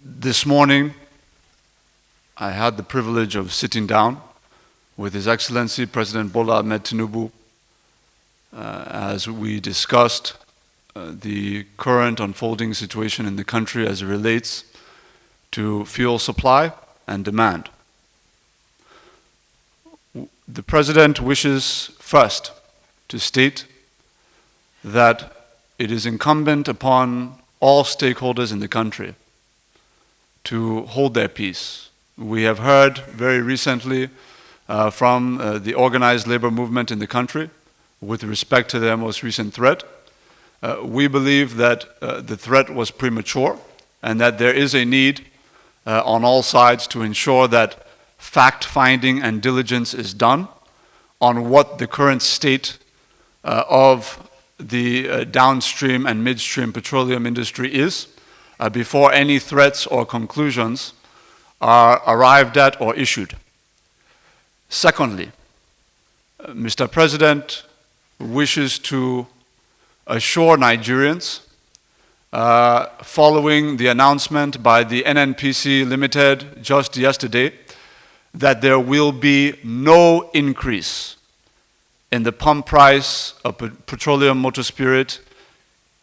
This morning, I had the privilege of sitting down with His Excellency President Bola Ahmed Tinubu as we discussed the current unfolding situation in the country as it relates to fuel supply and demand. The President wishes first to state that it is incumbent upon all stakeholders in the country to hold their peace. We have heard very recently from the organized labor movement in the country with respect to their most recent threat. We believe that the threat was premature and that there is a need on all sides to ensure that fact-finding and diligence is done on what the current state of the downstream and midstream petroleum industry is before any threats or conclusions are arrived at or issued. Secondly, Mr. President wishes to assure Nigerians, following the announcement by the NNPC Limited just yesterday, that there will be no increase in the pump price of petroleum motor spirit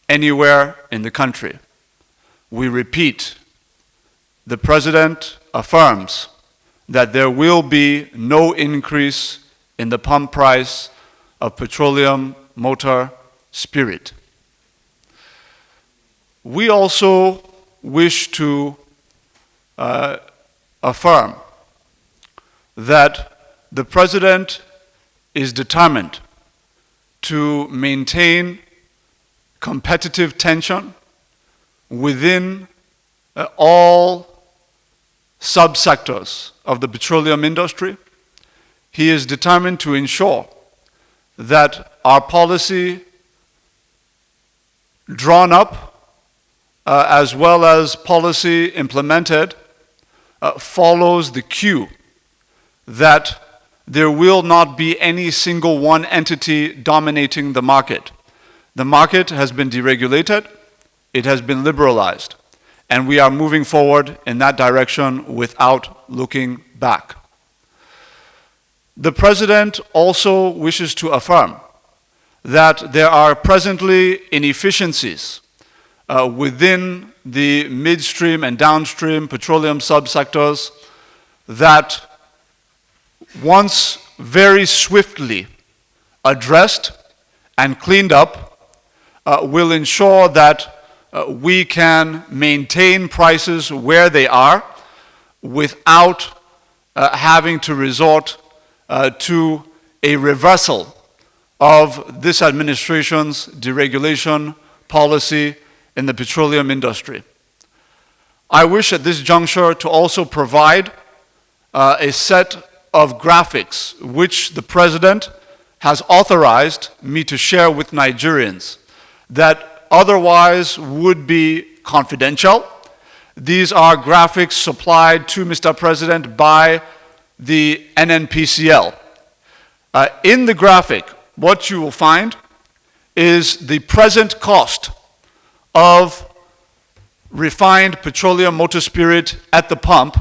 anywhere in the country. We repeat, the President affirms that there will be no increase in the pump price of petroleum motor spirit. We also wish to affirm that the President is determined to maintain competitive tension within all subsectors of the petroleum industry. He is determined to ensure that our policy drawn up as well as policy implemented follows the cue that there will not be any single one entity dominating the market. The market has been deregulated, it has been liberalized, and we are moving forward in that direction without looking back. The President also wishes to affirm that there are presently inefficiencies within the midstream and downstream petroleum subsectors that, once very swiftly addressed and cleaned up, will ensure that we can maintain prices where they are without having to resort to a reversal of this administration's deregulation policy in the petroleum industry. I wish at this juncture to also provide a set of graphics which the President has authorized me to share with Nigerians that otherwise would be confidential. These are graphics supplied to Mr. President by the NNPCL. In the graphic, what you will find is the present cost of refined petroleum motor spirit at the pump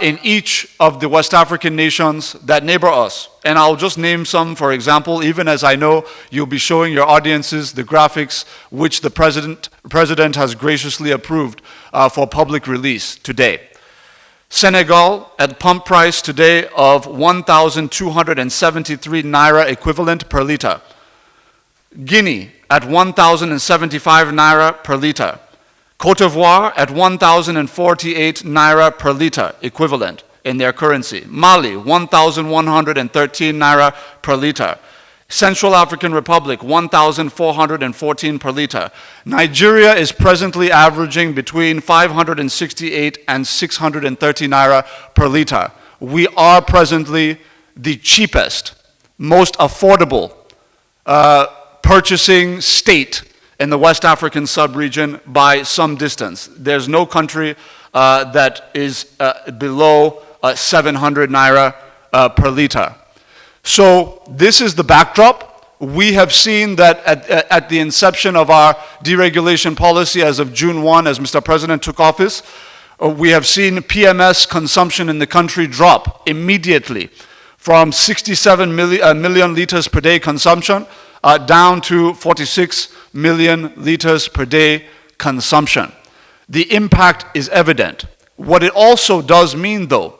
in each of the West African nations that neighbor us. And I'll just name some, for example, even as I know you'll be showing your audiences the graphics which the President has graciously approved for public release today. Senegal at pump price today of 1,273 naira equivalent per liter. Guinea at 1,075 naira per liter. Côte d'Ivoire at 1,048 naira per liter equivalent in their currency. Mali, 1,113 naira per liter. Central African Republic, 1,414 per liter. Nigeria is presently averaging between 568 and 630 naira per liter. We are presently the cheapest, most affordable purchasing state in the West African sub-region by some distance. There's no country that is below 700 naira per liter. So this is the backdrop. we have seen that at the inception of our deregulation policy as of June 1, as Mr. President took office, we have seen PMS consumption in the country drop immediately from 67 million liters per day consumption down to 46 million liters per day consumption. The impact is evident. What it also does mean, though,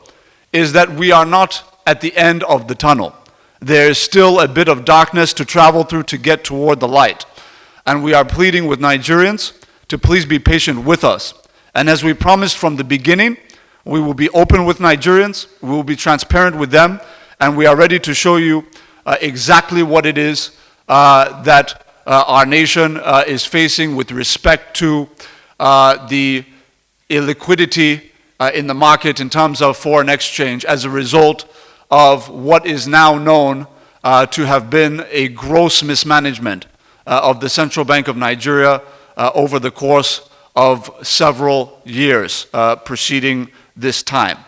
is that we are not at the end of the tunnel. There is still a bit of darkness to travel through to get toward the light. And we are pleading with Nigerians to please be patient with us. And as we promised from the beginning, we will be open with Nigerians, we will be transparent with them, and we are ready to show you exactly what it is that our nation is facing with respect to the illiquidity in the market in terms of foreign exchange as a result of what is now known to have been a gross mismanagement of the Central Bank of Nigeria over the course of several years preceding this time.